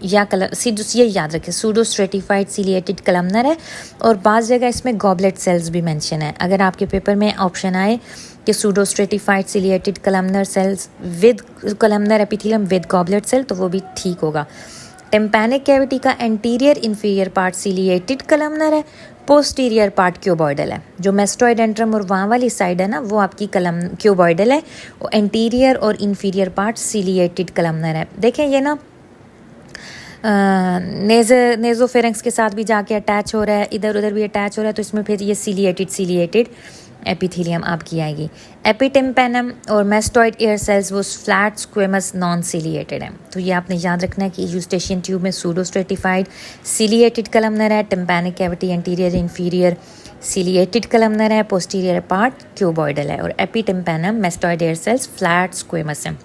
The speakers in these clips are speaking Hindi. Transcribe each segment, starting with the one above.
या ये याद रखें सूडो स्ट्रेटिफाइड सिलिएटेड कलमनर है। और बाज़ जगह इसमें गॉबलेट सेल्स भी मेंशन है। अगर आपके पेपर में ऑप्शन आए कि pseudo stratified ciliated columnar cells with columnar epithelium with goblet cell, तो वो भी ठीक होगा। टिम्पैनिक कैविटी का anterior inferior part ciliated columnar है, पोस्टीरियर पार्ट क्यूबॉइडल है। जो मेस्टॉइड एंट्रम और वहाँ वाली साइड है ना, वो आपकी क्यूबॉइडल है, और एंटीरियर और इन्फीरियर पार्ट सिलिएटेड कलमनर है। देखें ये ना नेज़ोफेरेंक्स के साथ भी जाके अटैच हो रहा है, इधर उधर भी अटैच हो रहा है, तो इसमें फिर ये सिलिएटेड एपिथेलियम आपकी आएगी। एपिटिम्पेनम और मेस्टॉइड एयर सेल्स वो फ्लैट स्क्वेमस नॉन सिलिएटेड है। तो ये आपने याद रखना है कि यूस्टेशियन ट्यूब में सूडो स्ट्रेटिफाइड सिलिएटेड कलमनर है, tympanic cavity anterior inferior ciliated columnar है, पोस्टीरियर पार्ट क्यूबॉइडल है, और epitympanum mastoid air cells flat squamous है।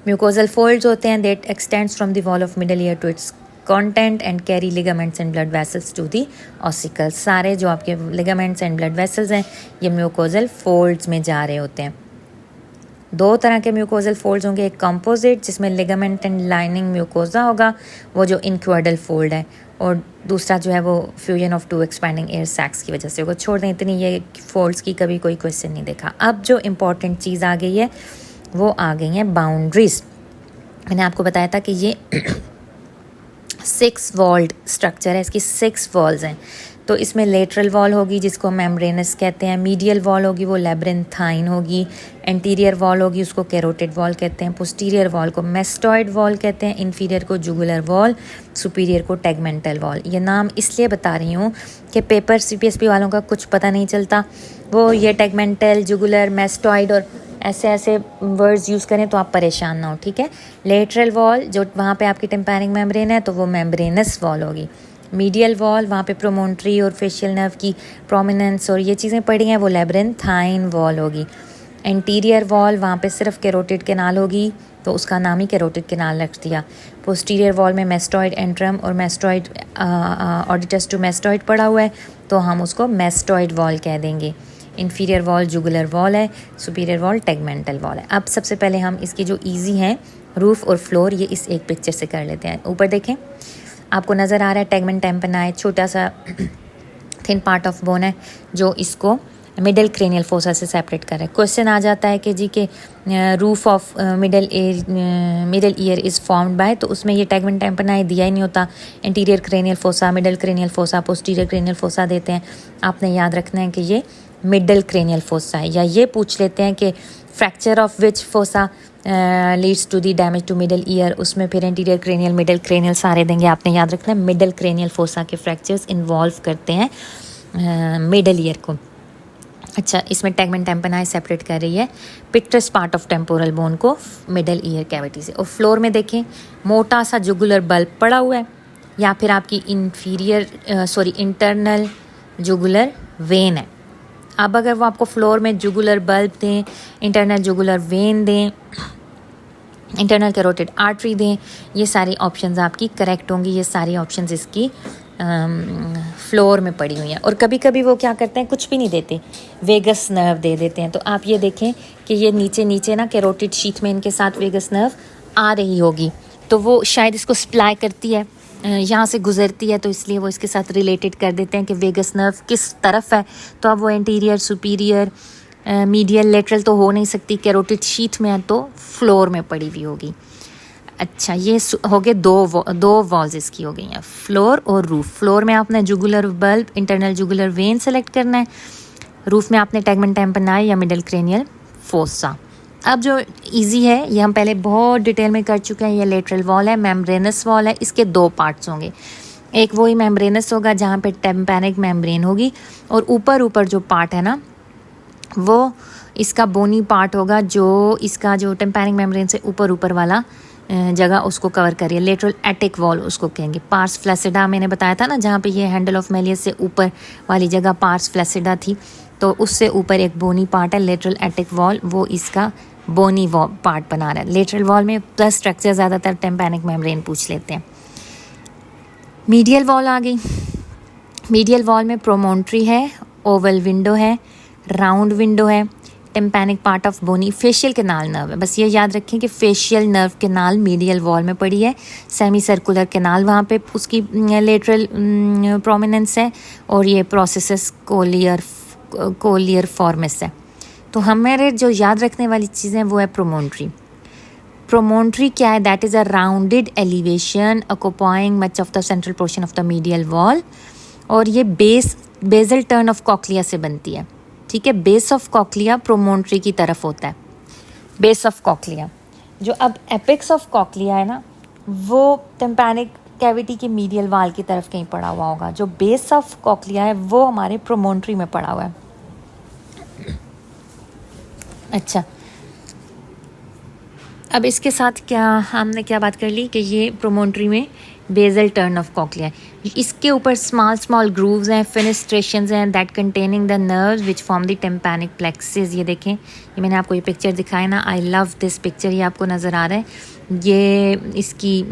म्यूकोजल फोल्ड्स होते हैं that extends from the wall of middle ear to its content and carry ligaments and blood vessels to the ossicles. सारे जो आपके लिगामेंट्स एंड ब्लड वेसल्स हैं ये म्यूकोजल फोल्ड्स में जा रहे होते हैं। दो तरह के म्यूकोजल फोल्ड्स होंगे, एक कंपोजिट जिसमें लिगामेंट एंड लाइनिंग म्यूकोजा होगा, वो जो इनक्वाडल फोल्ड है, और दूसरा जो है वो fusion of two expanding air sacs की वजह से होगा। छोड़ दें, इतनी ये फोल्ड्स की कभी कोई क्वेश्चन नहीं देखा। अब जो इम्पॉर्टेंट चीज़ आ गई है वो आ गई हैं बाउंड्रीज। मैंने आपको बताया था कि ये 6 वॉल्ड स्ट्रक्चर है, इसकी 6 वॉल्स हैं। तो इसमें लेटरल वॉल होगी जिसको मेम्ब्रेनस कहते हैं, मीडियल वॉल होगी वो लैब्रिन्थाइन होगी, एंटीरियर वॉल होगी उसको कैरोटिड वॉल कहते हैं, पोस्टीरियर वॉल को मेस्टॉइड वॉल कहते हैं, इन्फीरियर को जुगुलर वॉल, सुपीरियर को टेगमेंटल वॉल। ये नाम इसलिए बता रही हूँ कि पेपर CPSP वालों का कुछ पता नहीं चलता, वो ये टेगमेंटल, जुगुलर, मेस्टॉइड और ऐसे ऐसे वर्ड्स यूज़ करें तो आप परेशान ना हो, ठीक है। लेटरल वॉल जो वहाँ पे आपकी टिम्पैनिक मेम्ब्रेन है तो वो मेम्ब्रेनस वॉल होगी। मीडियल वॉल वहाँ पे प्रोमोन्ट्री और फेशियल नर्व की प्रोमिनेंस और ये चीज़ें पड़ी हैं, वो लैब्रिन्थाइन वॉल होगी। एंटीरियर वॉल वहाँ पे सिर्फ कैरोटिड कैनाल होगी तो उसका नाम ही कैरोटिड कैनाल रख दिया। पोस्टीरियर वॉल में मेस्टॉइड एंट्रम और मेस्टॉइड ऑडिटस टू मेस्टॉइड पड़ा हुआ है तो हम उसको मेस्टॉइड वॉल कह देंगे। इन्फीरियर वॉल जुगुलर वॉल है, सुपीरियर वॉल टेगमेंटल वॉल है। अब सबसे पहले हम इसकी जो इजी हैं रूफ और फ्लोर, ये इस एक पिक्चर से कर लेते हैं। ऊपर देखें, आपको नज़र आ रहा है टेगमेंट टेम्पना है, छोटा सा थिन पार्ट ऑफ बोन है जो इसको मिडल क्रेनियल फोसा से सेपरेट कर रहा है। क्वेश्चन आ जाता है कि जी के roof of middle year is formed by, तो उसमें ये टेगमेंट टेम्पना दिया ही नहीं होता। Interior cranial fossa, middle cranial fossa, posterior cranial fossa देते हैं। आपने याद रखना है कि ये मिडल क्रेनियल फोसा है। या ये पूछ लेते हैं कि fracture of which fossa leads to the damage to middle ear, उसमें फिर इंटीरियर क्रेनियल, मिडल क्रेनियल सारे देंगे। आपने याद रखना है मिडल क्रेनियल फोसा के फ्रैक्चर्स इन्वॉल्व करते हैं मिडल ईयर को। अच्छा, इसमें टेगमेंट टेम्पनाई सेपरेट कर रही है pictus part of temporal bone को मिडल ईयर कैविटी से। और फ्लोर में देखें मोटा सा जुगुलर बल्ब पड़ा हुआ है या फिर आपकी इंटरनल जुगुलर वेन है। अब अगर वो आपको फ्लोर में जुगुलर बल्ब दें, इंटरनल जुगुलर वेन दें, इंटरनल कैरोटिड आर्टरी दें, ये सारी ऑप्शंस आपकी करेक्ट होंगी। ये सारी ऑप्शंस इसकी फ्लोर में पड़ी हुई हैं। और कभी कभी वो क्या करते हैं, कुछ भी नहीं देते, वेगस नर्व दे देते हैं। तो आप ये देखें कि ये नीचे नीचे ना कैरोटिड शीथ में इनके साथ वेगस नर्व आ रही होगी, तो वो शायद इसको सप्लाई करती है, यहाँ से गुजरती है, तो इसलिए वो इसके साथ रिलेटेड कर देते हैं कि वेगस नर्व किस तरफ है। तो अब वो इंटीरियर, सुपीरियर, मीडियल, लेटरल तो हो नहीं सकती, कैरोटिड शीथ में है तो फ्लोर में पड़ी हुई होगी। अच्छा, ये हो गए दो वॉल्स इसकी हो गई हैं, फ्लोर और रूफ। फ्लोर में आपने jugular bulb, internal jugular vein select करना है। रूफ में आपने टेगमेंट टेम्पनाई या मिडल क्रेनियल फोसा। अब जो इजी है ये हम पहले बहुत डिटेल में कर चुके हैं। ये लेटरल वॉल है, मेम्ब्रेनस वॉल है। इसके 2 पार्ट्स होंगे, एक वही मेम्ब्रेनस होगा जहाँ पे टेम्पैनिक मेम्ब्रेन होगी, और ऊपर जो पार्ट है ना वो इसका बोनी पार्ट होगा, जो इसका जो टेम्पैनिक मेम्ब्रेन से ऊपर वाला जगह उसको कवर करिए। लेटरल एटिक वॉल उसको कहेंगे। पार्स फ्लैसिडा मैंने बताया था ना, जहाँ पे ये हैंडल ऑफ मेलियस से ऊपर वाली जगह पार्स फ्लैसिडा थी, तो उससे ऊपर एक बोनी पार्ट है लेटरल एटिक वॉल, वो इसका बोनी पार्ट बना रहा है। लेटरल वॉल में प्लस स्ट्रक्चर ज़्यादातर टेम्पैनिक मेम्ब्रेन पूछ लेते हैं। मीडियल वॉल आ गई। मीडियल वॉल में प्रोमोन्ट्री है, ओवल विंडो है, राउंड विंडो है, tympanic part of bony facial canal nerve है। बस ये याद रखें कि facial nerve canal medial wall में पड़ी है, सेमी सर्कुलर कैनाल वहाँ पे उसकी लेटरल प्रोमिनेंस है, और ये प्रोसेस कोलियर फॉर्मिस है। तो हमारे जो याद रखने वाली चीज़ें वो है प्रोमोन्ट्री। प्रोमोन्ट्री क्या है? That is a rounded elevation occupying much of the central portion of the medial wall, और ये बेजल टर्न ऑफ कॉक्लिया से बनती है। ठीक है, बेस ऑफ कॉक्लिया प्रोमोन्ट्री की तरफ होता है, बेस ऑफ कॉक्लिया। जो अब एपेक्स ऑफ कॉक्लिया है ना, वो टिम्पैनिक कैविटी के मीडियल वाल की तरफ कहीं पड़ा हुआ होगा। जो बेस ऑफ कॉक्लिया है वो हमारे प्रोमोन्ट्री में पड़ा हुआ है। अच्छा, अब इसके साथ क्या हमने क्या बात कर ली कि ये प्रोमोन्ट्री में बेजल टर्न ऑफ कॉक्लिया है। इसके ऊपर स्मॉल ग्रूव्स हैं, फिनिस्ट्रेशंस हैं that containing the nerves which form the tympanic plexuses. ये देखें, ये मैंने आपको ये पिक्चर दिखाया ना, आई लव दिस पिक्चर। ये आपको नज़र आ रहा है, ये इसकी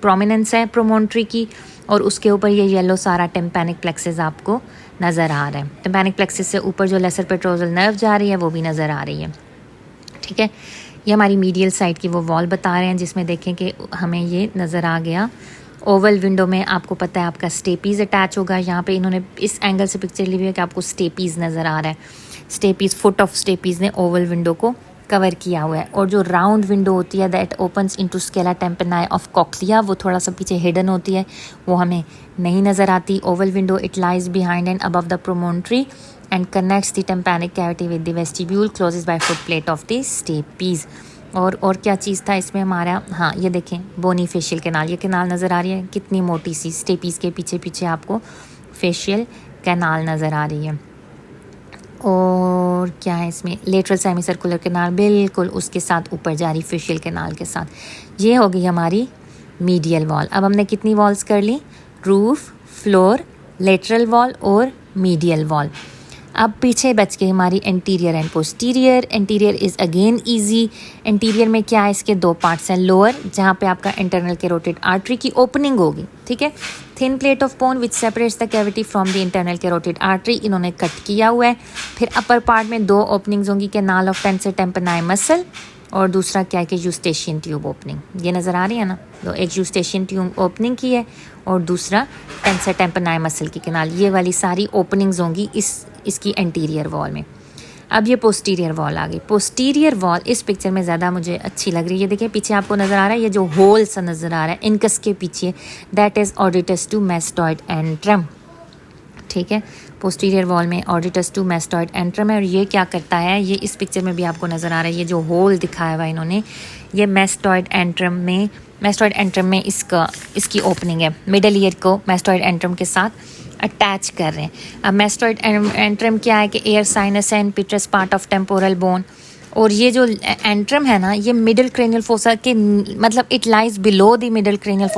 प्रोमिनेंस है प्रोमोन्ट्री की, और उसके ऊपर ये येलो सारा टिम्पैनिक प्लेक्सेस आपको नज़र आ रहा है। टिम्पैनिक प्लेक्सेस से ऊपर जो लेसर पेट्रोजल नर्व जा रही है वो भी नज़र आ रही है। ठीक है, ये हमारी मीडियल साइड की वो वॉल बता रहे हैं, जिसमें देखें कि हमें ये नज़र आ गया। ओवल विंडो में आपको पता है आपका स्टेपीज़ अटैच होगा। यहाँ पे इन्होंने इस एंगल से पिक्चर ली हुई है कि आपको स्टेपीज़ नज़र आ रहा है। स्टेपीज़, फुट ऑफ स्टेपीज़ ने ओवल विंडो को कवर किया हुआ है। और जो राउंड विंडो होती है that opens into scala tympani of cochlea, वो थोड़ा सा पीछे हिडन होती है, वो हमें नहीं नज़र आती। Oval window it lies behind and above the promontory and connects the tympanic cavity with the vestibule closes by foot plate of the stapes। और क्या चीज़ था इसमें हमारा, हाँ ये देखें बोनी फेशियल कैनाल, ये कैनाल नज़र आ रही है कितनी मोटी सी, स्टेपीज़ के पीछे पीछे आपको फेशियल कैनाल नज़र आ रही है। और क्या है इसमें, लेटरल सेमी सर्कुलर कैनाल बिल्कुल उसके साथ ऊपर जा रही फेशियल कैनाल के साथ। ये हो गई हमारी मीडियल वॉल। अब हमने कितनी वॉल्स कर ली? रूफ, फ्लोर, लेटरल वॉल और मीडियल वॉल। अब पीछे बच गई हमारी anterior and posterior. Anterior is again easy. Anterior में क्या है, इसके दो पार्ट्स हैं। लोअर, जहाँ पे आपका इंटरनल कैरोटिड आर्टरी की ओपनिंग होगी, ठीक है, thin plate of bone which separates the cavity from the internal carotid artery, इन्होंने कट किया हुआ है। फिर अपर पार्ट में दो ओपनिंग्स होंगी, कैनाल ऑफ टेंसर टेम्पेनाई मसल, और दूसरा क्या है कि यूस्टेशियन ट्यूब ओपनिंग। ये नज़र आ रही है ना, तो एक यूस्टेशियन ट्यूब ओपनिंग की है और दूसरा टेंसर टेम्पेनाई मसल की कैनाल। ये वाली सारी ओपनिंग्स होंगी इसकी एंटीरियर वॉल में। अब ये पोस्टीरियर वॉल आ गई। पोस्टीरियर वॉल इस पिक्चर में ज़्यादा मुझे अच्छी लग रही है। ये देखिए पीछे आपको नज़र आ रहा है, ये जो होल सा नज़र आ रहा है इनकस के पीछे, that is aditus to mastoid antrum. ठीक है, पोस्टीरियर वॉल में ऑडिटस टू मैस्टॉइड एंट्रम है। और ये क्या करता है, ये इस पिक्चर में भी आपको नज़र आ रहा है, ये जो होल दिखाया हुआ है इन्होंने, ये मैस्टॉइड एंट्रम में इसकी ओपनिंग है। मिडल ईयर को मैस्टॉइड एंट्रम के साथ अटैच कर रहे हैं। अब मैस्टॉइड एंट्रम क्या है कि air sinus and petrous part of temporal bone, और ये जो एंट्रम है ना, ये मिडिल क्रेनियल फोसा के मतलब it lies below the middle cranial